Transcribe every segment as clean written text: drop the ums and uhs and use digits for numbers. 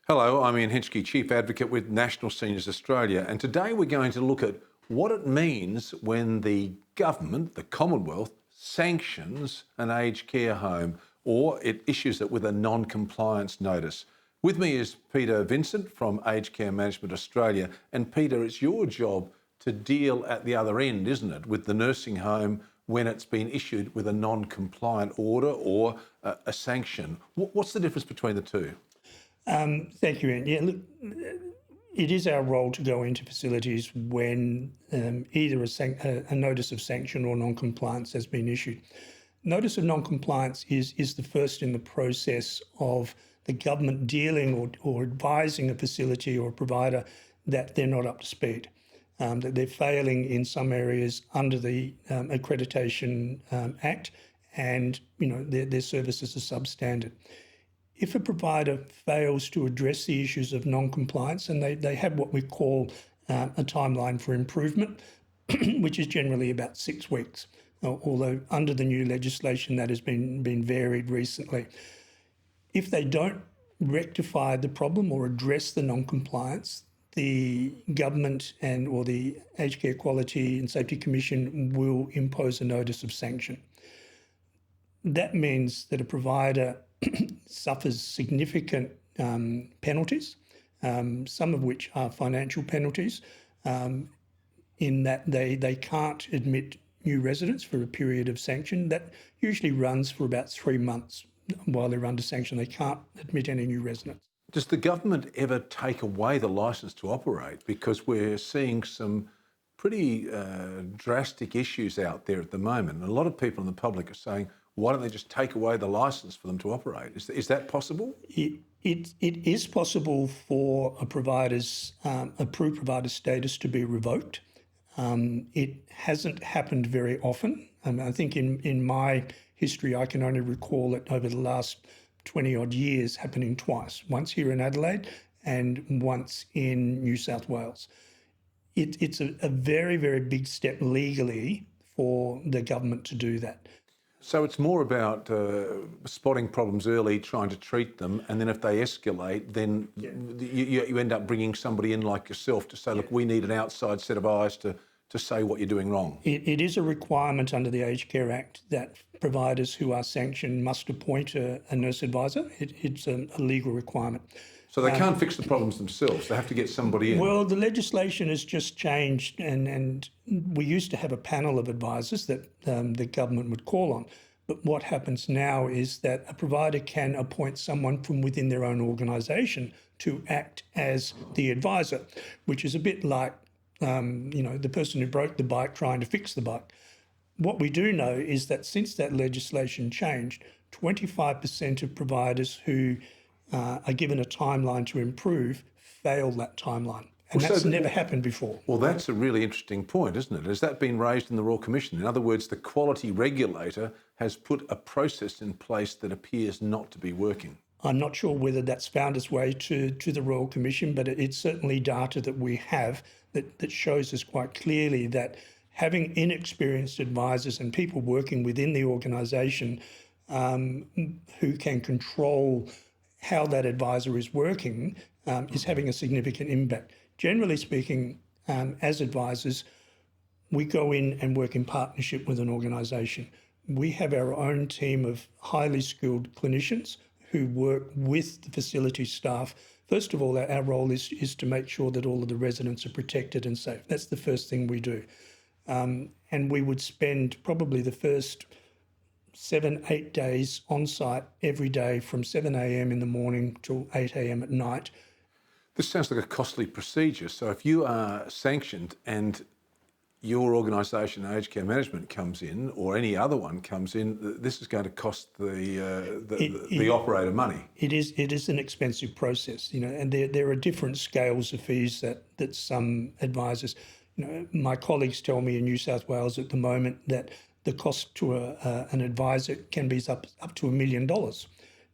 Hello, I'm Ian Hinchke, Chief Advocate with National Seniors Australia, and today we're going to look at what it means when the government, the Commonwealth, sanctions an aged care home or it issues it with a non-compliance notice. With me is Peter Vincent from Aged Care Management Australia, and Peter, it's your job to deal at the other end, isn't it, with the nursing home when it's been issued with a non-compliant order or a sanction. What's the difference between the two? Thank you, Ian. Yeah, look, it is our role to go into facilities when either a notice of sanction or non-compliance has been issued. Notice of non-compliance is the first in the process of the government dealing or advising a facility or a provider that they're not up to speed, that they're failing in some areas under the Accreditation Act, and their services are substandard. If a provider fails to address the issues of non-compliance, and they have what we call a timeline for improvement, which is generally about 6 weeks, although under the new legislation that has been varied recently. If they don't rectify the problem or address the non-compliance, the government or the Aged Care Quality and Safety Commission will impose a notice of sanction. That means that a provider suffers significant penalties, some of which are financial penalties, in that they can't admit new residents for a period of sanction. That usually runs for about 3 months while they're under sanction. They can't admit any new residents. Does the government ever take away the licence to operate? Because we're seeing some pretty drastic issues out there at the moment. And a lot of people in the public are saying, why don't they just take away the licence for them to operate? Is that possible? It is possible for a provider's approved provider status to be revoked. It hasn't happened very often. I think in my history, I can only recall it over the last 20 odd years happening twice, once here in Adelaide and once in New South Wales. It's a very, very big step legally for the government to do that. So it's more about spotting problems early, trying to treat them, and then if they escalate, then you end up bringing somebody in like yourself to say, look, we need an outside set of eyes to say what you're doing wrong. It is a requirement under the Aged Care Act that providers who are sanctioned must appoint a nurse advisor. It's a legal requirement. So they can't fix the problems themselves. They have to get somebody in. Well, the legislation has just changed, and we used to have a panel of advisors that the government would call on. But what happens now is that a provider can appoint someone from within their own organisation to act as the advisor, which is a bit like, the person who broke the bike trying to fix the bike. What we do know is that since that legislation changed, 25% of providers who are given a timeline to improve fail that timeline. And that's never happened before. Well, that's a really interesting point, isn't it? Has that been raised in the Royal Commission? In other words, the quality regulator has put a process in place that appears not to be working. I'm not sure whether that's found its way to the Royal Commission, but it's certainly data that we have that shows us quite clearly that having inexperienced advisors and people working within the organisation who can control how that advisor is working is having a significant impact. Generally speaking, as advisors, we go in and work in partnership with an organisation. We have our own team of highly skilled clinicians who work with the facility staff. First of all, our role is to make sure that all of the residents are protected and safe. That's the first thing we do. And we would spend probably the first 7-8 days on site every day from 7 a.m. in the morning till 8 a.m. at night. This sounds like a costly procedure. So if you are sanctioned and your organisation, Aged Care Management, comes in, or any other one comes in, this is going to cost the operator money. It is an expensive process, and there are different scales of fees that some advisors. My colleagues tell me in New South Wales at the moment that the cost to an advisor can be up to $1 million.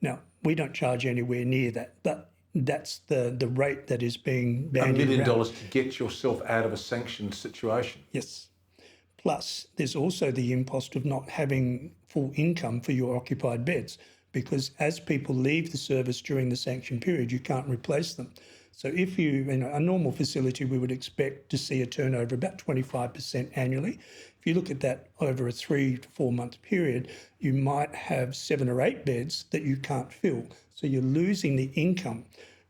Now, we don't charge anywhere near that, but that's the rate that is being bandied $1 million around. to get yourself out of a sanctioned situation. Yes. Plus, there's also the impost of not having full income for your occupied beds. because as people leave the service during the sanction period, you can't replace them. So if you, in a normal facility, we would expect to see a turnover about 25% annually. If you look at that over a 3 to 4 month period, you might have 7 or 8 beds that you can't fill. So you're losing the income.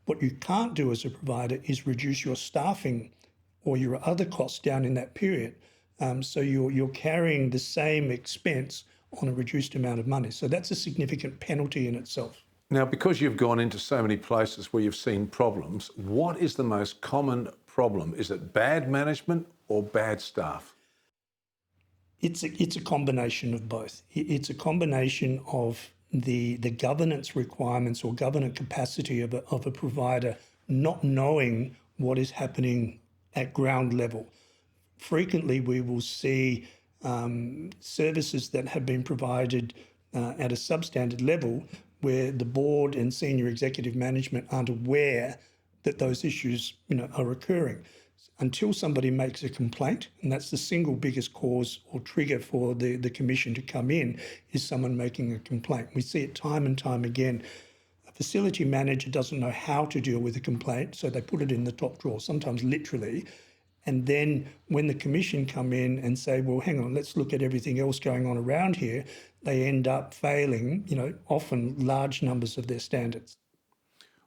What you can't do as a provider is reduce your staffing or your other costs down in that period. So you're carrying the same expense on a reduced amount of money. So that's a significant penalty in itself. Now, because you've gone into so many places where you've seen problems, what is the most common problem? Is it bad management or bad staff? It's a combination of both. It's a combination of the governance requirements or governance capacity of a provider not knowing what is happening at ground level. Frequently, we will see services that have been provided at a substandard level where the board and senior executive management aren't aware that those issues, are occurring. Until somebody makes a complaint, and that's the single biggest cause or trigger for the commission to come in, is someone making a complaint. We see it time and time again. A facility manager doesn't know how to deal with a complaint, so they put it in the top drawer, sometimes literally. And then when the commission come in and say, well, hang on, let's look at everything else going on around here, they end up failing, often large numbers of their standards.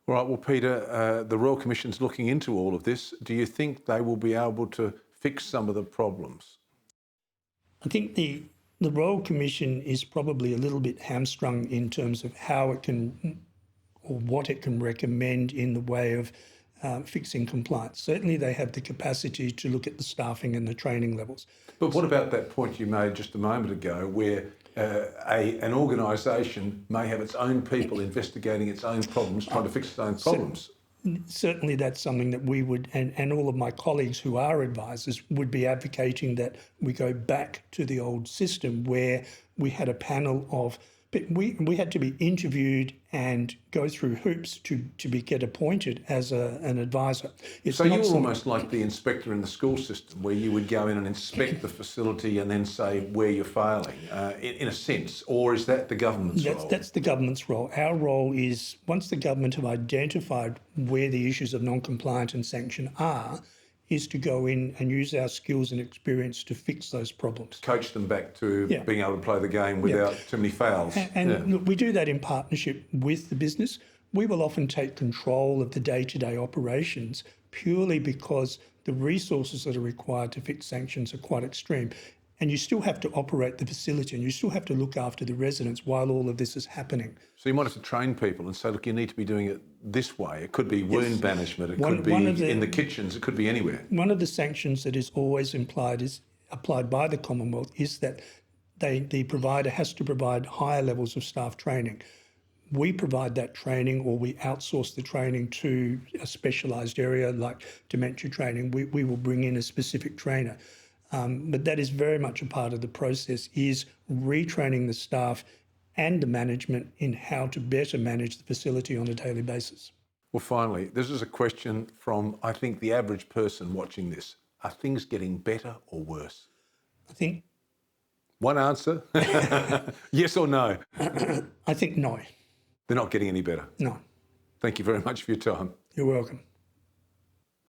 All right, well, Peter, the Royal Commission's looking into all of this. Do you think they will be able to fix some of the problems? I think the Royal Commission is probably a little bit hamstrung in terms of how it can or what it can recommend in the way of fixing compliance. Certainly they have the capacity to look at the staffing and the training levels. But what about that point you made just a moment ago where an organisation may have its own people investigating its own problems, trying to fix its own problems? Certainly that's something that we would, and all of my colleagues who are advisors would be advocating that we go back to the old system where we had a panel of, we had to be interviewed and go through hoops to get appointed as an advisor. So you were almost like the inspector in the school system, where you would go in and inspect the facility and then say where you're failing, in a sense, or is that the government's role? That's the government's role. Our role is, once the government have identified where the issues of non-compliance and sanction are, is to go in and use our skills and experience to fix those problems. Coach them back to being able to play the game without too many fails. And look, we do that in partnership with the business. We will often take control of the day-to-day operations purely because the resources that are required to fix sanctions are quite extreme. And you still have to operate the facility and you still have to look after the residents while all of this is happening. So you might have to train people and say, look, you need to be doing it this way. It could be wound management, it could be in the kitchens, it could be anywhere. One of the sanctions that is always applied by the Commonwealth is that the provider has to provide higher levels of staff training. We provide that training or we outsource the training to a specialised area like dementia training. We will bring in a specific trainer. But that is very much a part of the process, is retraining the staff and the management in how to better manage the facility on a daily basis. Well, finally, this is a question from, I think, the average person watching this. Are things getting better or worse? I think... One answer, yes or no? I think no. They're not getting any better? No. Thank you very much for your time. You're welcome.